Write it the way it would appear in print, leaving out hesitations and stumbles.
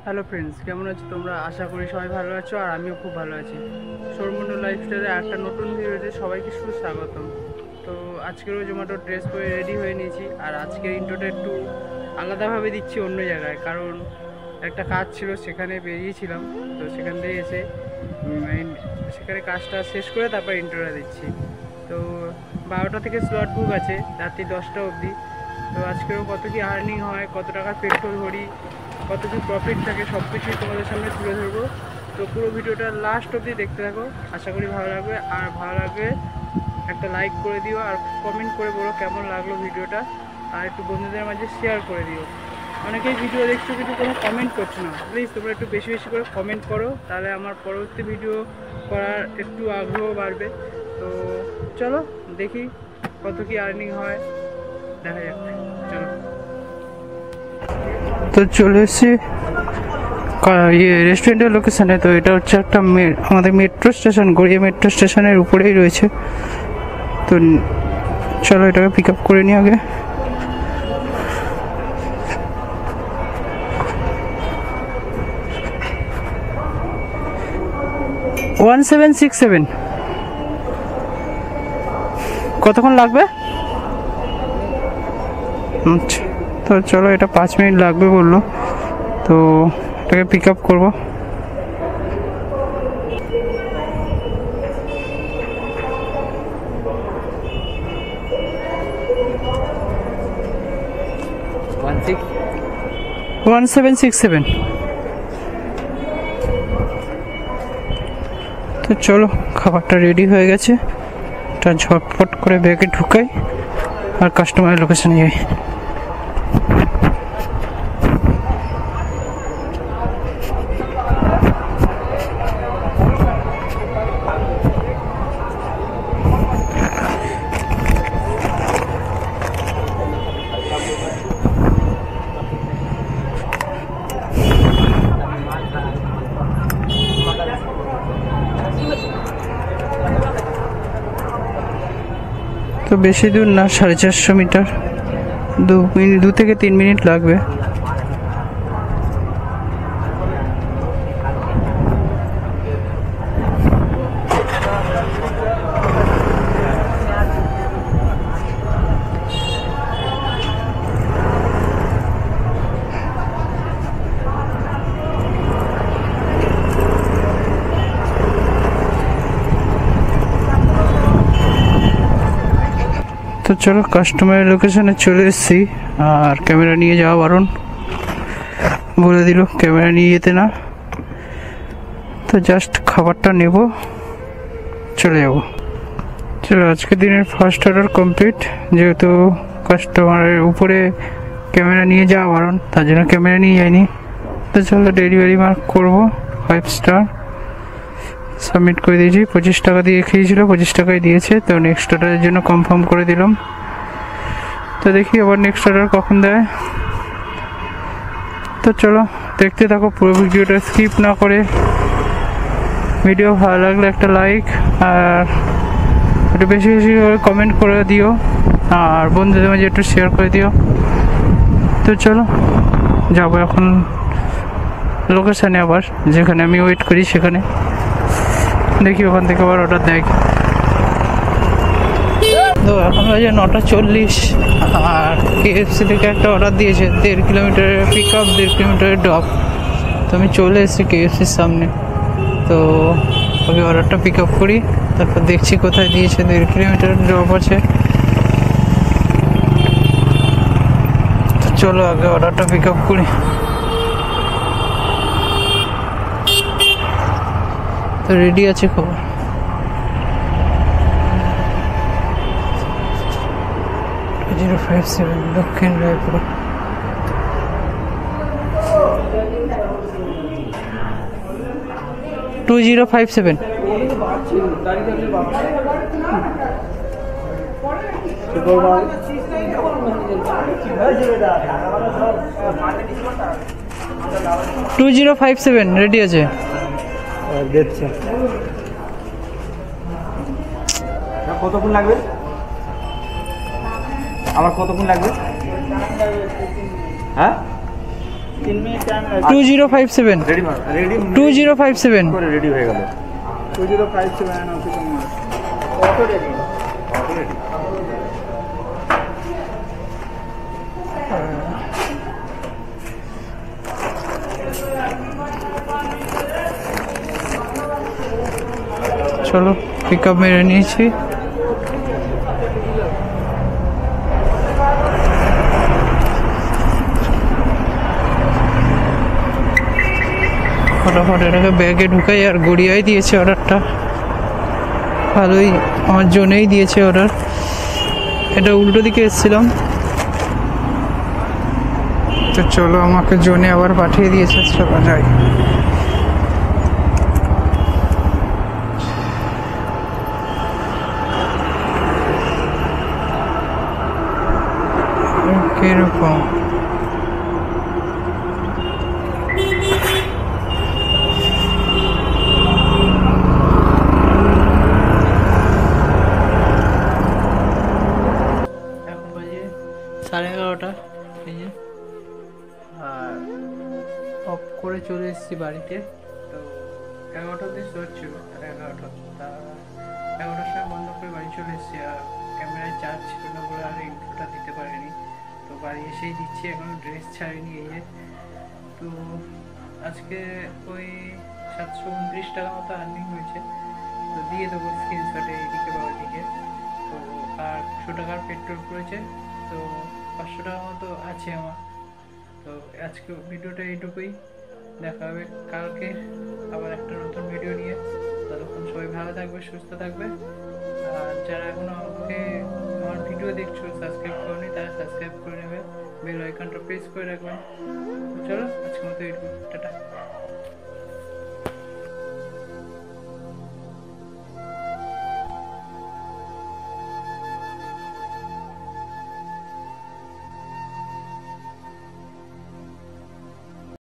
Hello friends, কেমন আছো তোমরা? আশা করি সবাই ভালো আছো আর আমিও খুব ভালো আছি। সৌরমণ্ডল লাইফস্টাইলে একটা নতুন ভিডিওতে সবাইকে সুস্বাগতম। তো আজকেরও জোম্যাটো ড্রেস পরে রেডি হয়ে নিয়েছি, আর আজকের ইন্ট্রোটা একটু আলাদাভাবে দিচ্ছি অন্য জায়গায়, কারণ একটা কাজ ছিল, সেখানে বেরিয়েছিলাম। তো সেখান থেকে এসে সেখানে কাজটা শেষ করে তারপর ইন্ট্রোটা দিচ্ছি। তো 12টা থেকে স্লট বুক আছে, রাত্রি 10টা অবধি। তো আজকেও কত কি আর্নিং হয়, কত টাকা পেট্রোল ভরি, কত কি প্রফিট থাকে, সব কিছুই তোমাদের সামনে তুলে ধরবো। তো পুরো ভিডিওটা লাস্ট অবধি দেখতে থাকো, আশা করি ভালো লাগবে। আর ভালো লাগবে একটা লাইক করে দিও, আর কমেন্ট করে বলো কেমন লাগলো ভিডিওটা, আর একটু বন্ধুদের মাঝে শেয়ার করে দিও। অনেকেই ভিডিও দেখছো কিন্তু কোনো কমেন্ট করছো না, প্লিজ তোমরা একটু বেশি বেশি করে কমেন্ট করো, তাহলে আমার পরবর্তী ভিডিও করার একটু আগ্রহ বাড়বে। তো চলো দেখি কত কি আর্নিং হয়, দেখা যাক। চলো, তো চলে এসেছি রেস্টুরেন্টের লোকেশানে। তো এটা হচ্ছে একটা আমাদের মেট্রো স্টেশন, গড়িয়া মেট্রো স্টেশনের উপরেই রয়েছে। তো চলো এটাকে পিক আপ করে নিই আগে। ওয়ান 767। কতক্ষণ লাগবে? আচ্ছা, তো চলো, এটা 5 মিনিট লাগবে বললো, তো এটাকে পিক আপ করবো। ওয়ান 767। তো চলো, খাবারটা রেডি হয়ে গেছে, এটা ঝটপট করে ব্যাগে ঢুকাই আর কাস্টমারের লোকেশনে যাই। তো বেশি দূর না, 450 মিটার, 2 থেকে 3 মিনিট লাগবে। তো চলো, কাস্টমারের লোকেশনে চলে এসেছি, আর ক্যামেরা নিয়ে যাওয়া বারণ বলে দিল, ক্যামেরা নিয়ে যেতে না। তো জাস্ট খাবারটা নেব, চলে যাব। চলো, আজকের দিনের ফার্স্ট অর্ডার কমপ্লিট। যেহেতু কাস্টমারের উপরে ক্যামেরা নিয়ে যাওয়া বারণ, তার জন্য ক্যামেরা নিয়ে যাইনি। তো চলো, ডেলিভারি মার্ক করবো 5 স্টার, সাবমিট করে দিয়েছি। 25 টাকা দিয়ে খেয়েছিল, 25 টাকায় দিয়েছে। তো নেক্সট অর্ডারের জন্য কনফার্ম করে দিলাম। তো দেখি আবার নেক্সট অর্ডার কখন দেয়। তো চলো, দেখতে থাকো পুরো ভিডিওটা স্কিপ না করে। ভিডিও ভালো লাগলে একটা লাইক আর একটু বেশি বেশি করে কমেন্ট করে দিও, আর বন্ধুদের মাঝে একটু শেয়ার করে দিও। তো চলো, যাবো এখন লোকেশানে, আবার যেখানে আমি ওয়েট করি সেখানে। দেখি ওখান থেকে আবার অর্ডার দেয়। তো এখন বাজে 9:40, আর KFC থেকে একটা অর্ডার দিয়েছে 1.5 কিলোমিটারের পিক আপ, 1.5 কিলোমিটারের ড্রপ। তো আমি চলে এসেছি KFCর সামনে। তো আগে অর্ডারটা পিক আপ করি, তারপর দেখছি কোথায় দিয়েছে। 1.5 কিলোমিটারের ড্রপ আছে। তো চলো আগে অর্ডারটা পিক আপ করি। তো রেডি আছে খবর। দক্ষিণ রায়পুর। টু 057। টু 057 রেডি আছে। দেখছে কতক্ষণ লাগবে? আমার কতক্ষণ লাগবে? হ্যাঁ 3 মিনিট টাইম লাগবে। 2057 রেডি রেডি 2057 করে রেডি হয়ে গেল। 2057 office number. Auto ready. Auto ready. চলো পিকআপ মেরে নিয়েছি। ফটাফট এটাকে ব্যাগে ঢুকাই। আর গড়িয়াই দিয়েছে অর্ডারটা, ভালোই আমার জন্যই দিয়েছে অর্ডার। এটা উল্টো দিকে এসেছিলাম, তো চলো আমাকে জোনে আবার পাঠিয়ে দিয়েছে। চলো যাই। কিরকম এখন বাজে 11:30। এই যে আর অফ করে চলে এসেছি বাড়িতে। তো 11টা অব্দি শো ছিল, 11টা তা 11টার সময় বন্ধ করে বাড়ি চলে এসেছি। আর ক্যামেরায় চার্জ ছিল না বলে আর ইন্ট্রোটা দিতে পারিনি। তো বাড়ি এসেই দিচ্ছি, এখন ড্রেস ছাড়িনি। এই যে তো আজকে ওই 729 টাকা মতো আর্নিং হয়েছে। তো দিয়ে দেবো স্ক্রিনশটে এইদিকে বা ওইদিকে। তো আর 100 টাকার পেট্রোল পড়েছে, তো 500 টাকা মতো আছে আমার। তো আজকে ভিডিওটা এইটুকুই, দেখা হবে কালকে আবার একটা নতুন ভিডিও নিয়ে। ততক্ষণ সবাই ভালো থাকবে, সুস্থ থাকবে। আর যারা এখনো আমাকে আমার ভিডিও দেখছো সাবস্ক্রাইব করনি, তারা সাবস্ক্রাইব করে নেবে, বেল আইকনটা প্রেস করে রাখবেন। চলো আজকের মতো এইটুকু।